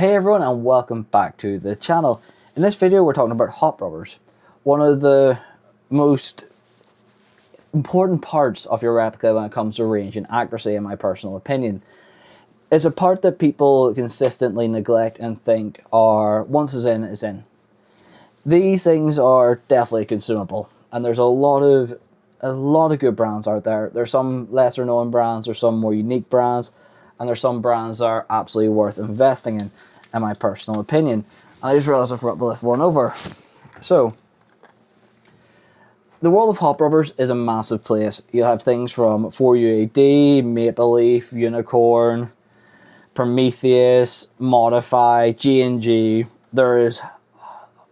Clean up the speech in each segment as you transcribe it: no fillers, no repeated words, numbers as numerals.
Hey everyone, and welcome back to the channel. In this video we're talking about hop rubbers. One of the most important parts of your replica when it comes to range and accuracy, in my personal opinion. It's a part that people consistently neglect and think are once is in, is in. These things are definitely consumable, and there's a lot of good brands out there. There's some lesser known brands, there's some more unique brands, and there's some brands that are absolutely worth investing in my personal opinion. And I just realized I forgot to lift one over. So, the world of hop rubbers is a massive place. You have things from 4UAD, Maple Leaf, Unicorn, Prometheus, Modify, G&G. There is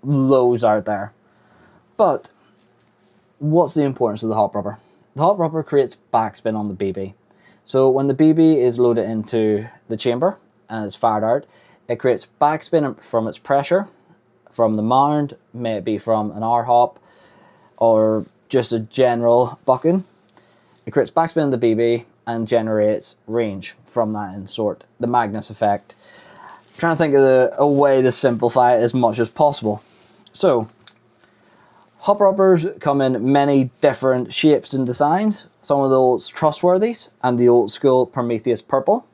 loads out there. But what's the importance of the hop rubber? The hop rubber creates backspin on the BB. So when the BB is loaded into the chamber and it's fired out, it creates backspin from its pressure, from the mound, may it be from an R hop or just a general bucking. It creates backspin in the BB and generates range from that in sort. The Magnus effect. I'm trying to think of a way to simplify it as much as possible. So, hop rubbers come in many different shapes and designs. Some of the old trustworthies and the old school Prometheus purple,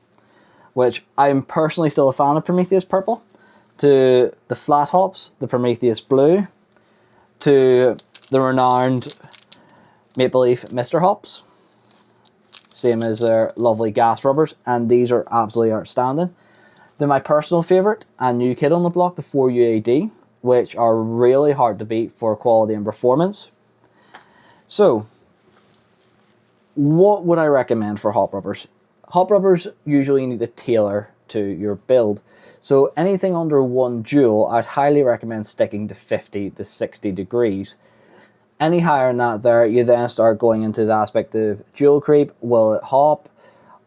which I'm personally still a fan of Prometheus purple, to the flat hops, the Prometheus blue, to the renowned Maple Leaf Mr. hops, same as their lovely gas rubbers, and these are absolutely outstanding. Then my personal favourite and new kid on the block, the 4UAD, which are really hard to beat for quality and performance. So, what would I recommend for hop rubbers? Hop rubbers usually need to tailor to your build. So anything under 1 joule, I'd highly recommend sticking to 50 to 60 degrees. Any higher than that there, you then start going into the aspect of joule creep. Will it hop?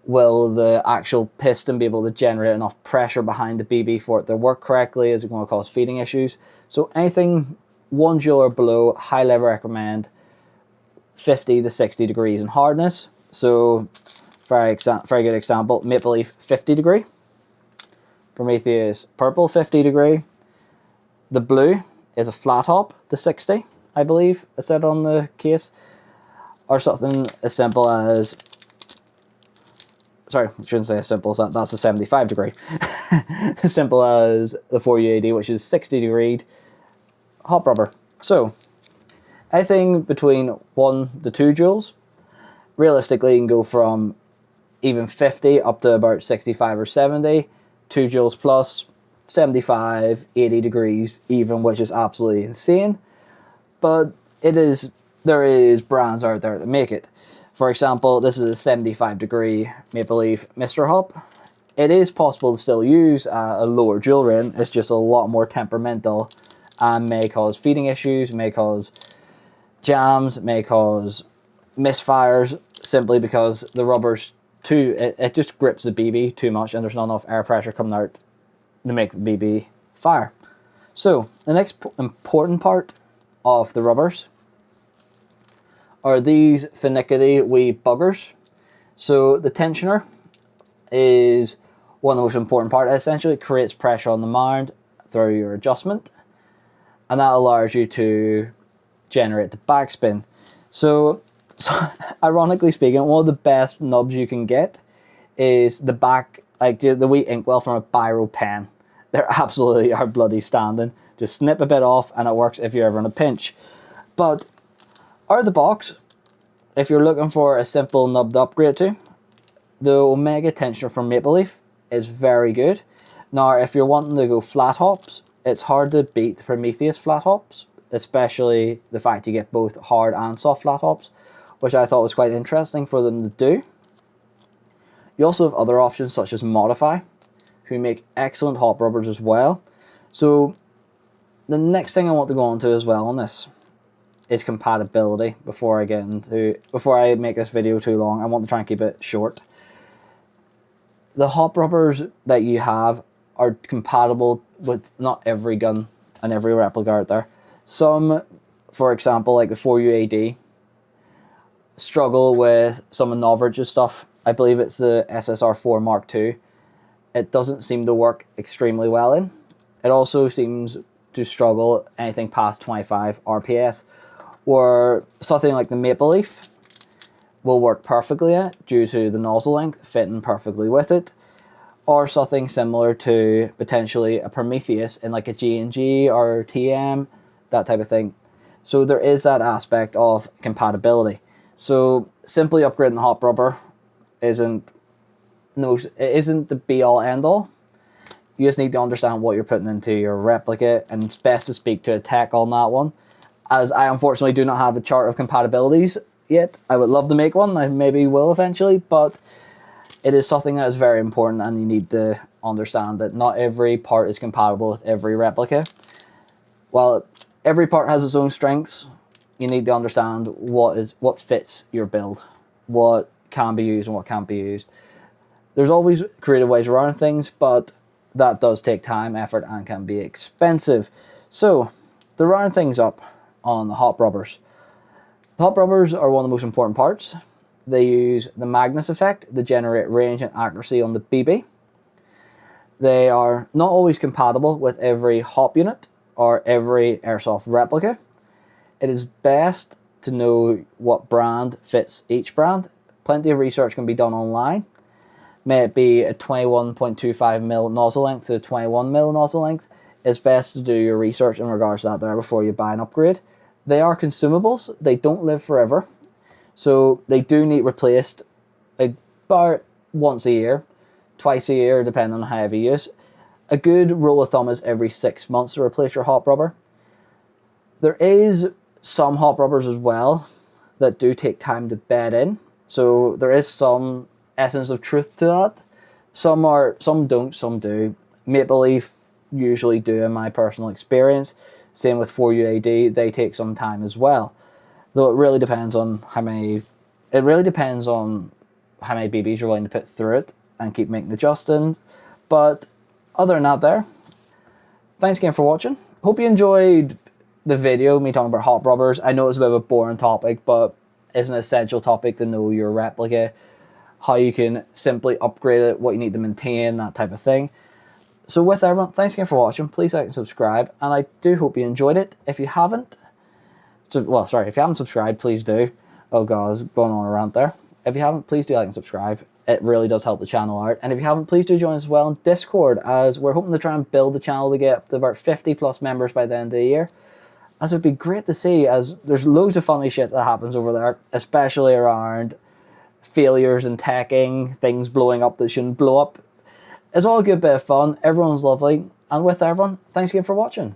Will the actual piston be able to generate enough pressure behind the BB for it to work correctly? Is it going to cause feeding issues? So anything 1 joule or below, highly recommend 50 to 60 degrees in hardness. So, very good example, Maple Leaf 50 degree, Prometheus purple 50 degree. The blue is a flat hop to 60, I believe it said on the case, or something as simple as, sorry, I shouldn't say as simple as that, that's a 75 degree. As simple as the 4UAD, which is 60 degree hop rubber. So, anything between 1 to 2 joules, realistically you can go from even 50 up to about 65 or 70, 2 joules plus, 75, 80 degrees even, which is absolutely insane. But there is brands out there that make it. For example, this is a 75 degree Maple Leaf Mr. hop. It is possible to still use a lower joule rating. It's just a lot more temperamental and may cause feeding issues, may cause jams, may cause misfires, simply because the rubber's it just grips the BB too much and there's not enough air pressure coming out to make the BB fire. So, the next important part of the rubbers are these finicky wee buggers. So the tensioner is one of the most important parts. It essentially creates pressure on the mound through your adjustment, and that allows you to generate the backspin. So ironically speaking, one of the best nubs you can get is the back, like the wee inkwell from a biro pen. They're absolutely are bloody standing. Just snip a bit off and it works if you're ever in a pinch. But out of the box, if you're looking for a simple nub to upgrade to, the Omega tensioner from Maple Leaf is very good. Now, if you're wanting to go flat hops, it's hard to beat the Prometheus flat hops, especially the fact you get both hard and soft flat hops, which I thought was quite interesting for them to do. You also have other options such as Modify, who make excellent hop rubbers as well. So the next thing I want to go on to as well on this is compatibility. Before I make this video too long, I want to try and keep it short. The hop rubbers that you have are compatible with not every gun and every replica out there. Some, for example, like the 4UAD, struggle with some of Novridge's stuff. I believe it's the SSR4 Mark II. it doesn't seem to work extremely well in. It also seems to struggle anything past 25 RPS, or something like the Maple Leaf will work perfectly in it due to the nozzle length fitting perfectly with it, or something similar to potentially a Prometheus in like a G&G or TM, that type of thing. So there is that aspect of compatibility. So simply upgrading the hop rubber isn't the be all end all. You just need to understand what you're putting into your replica, and it's best to speak to a tech on that one, as I unfortunately do not have a chart of compatibilities yet. I would love to make one, I maybe will eventually, but it is something that is very important, and you need to understand that not every part is compatible with every replica. While every part has its own strengths, you need to understand what fits your build, what can be used and what can't be used. There's always creative ways around things, but that does take time, effort, and can be expensive. So, to round things up on the hop rubbers. The hop rubbers are one of the most important parts. They use the Magnus effect to generate range and accuracy on the BB. They are not always compatible with every hop unit or every Airsoft replica. It is best to know what brand fits each brand. Plenty of research can be done online. May it be a 21.25mm nozzle length to a 21mm nozzle length, it's best to do your research in regards to that there before you buy an upgrade. They are consumables, they don't live forever, so they do need replaced about once a year, twice a year, depending on how heavy use. A good rule of thumb is every 6 months to replace your hop rubber. There is some hop rubbers as well that do take time to bed in, so there is some essence of truth to that. Some don't, some do. Maple Leaf usually do, in my personal experience. Same with 4UAD, they take some time as well. Though it really depends on how many BBs you're willing to put through it and keep making adjustments. But other than that there, thanks again for watching. Hope you enjoyed the video, me talking about hop rubbers. I know it's a bit of a boring topic, but it's an essential topic to know your replica, how you can simply upgrade it, what you need to maintain, that type of thing. So with everyone, thanks again for watching. Please like and subscribe, and I do hope you enjoyed it. If you haven't, if you haven't subscribed, please do. Oh god, I was going on a rant there. If you haven't, please do like and subscribe. It really does help the channel out. And if you haven't, please do join us as well in Discord, as we're hoping to try and build the channel to get up to about 50 plus members by the end of the year. As it would be great to see, as there's loads of funny shit that happens over there, especially around failures and teching, things blowing up that shouldn't blow up. It's all a good bit of fun, everyone's lovely, and with everyone, thanks again for watching.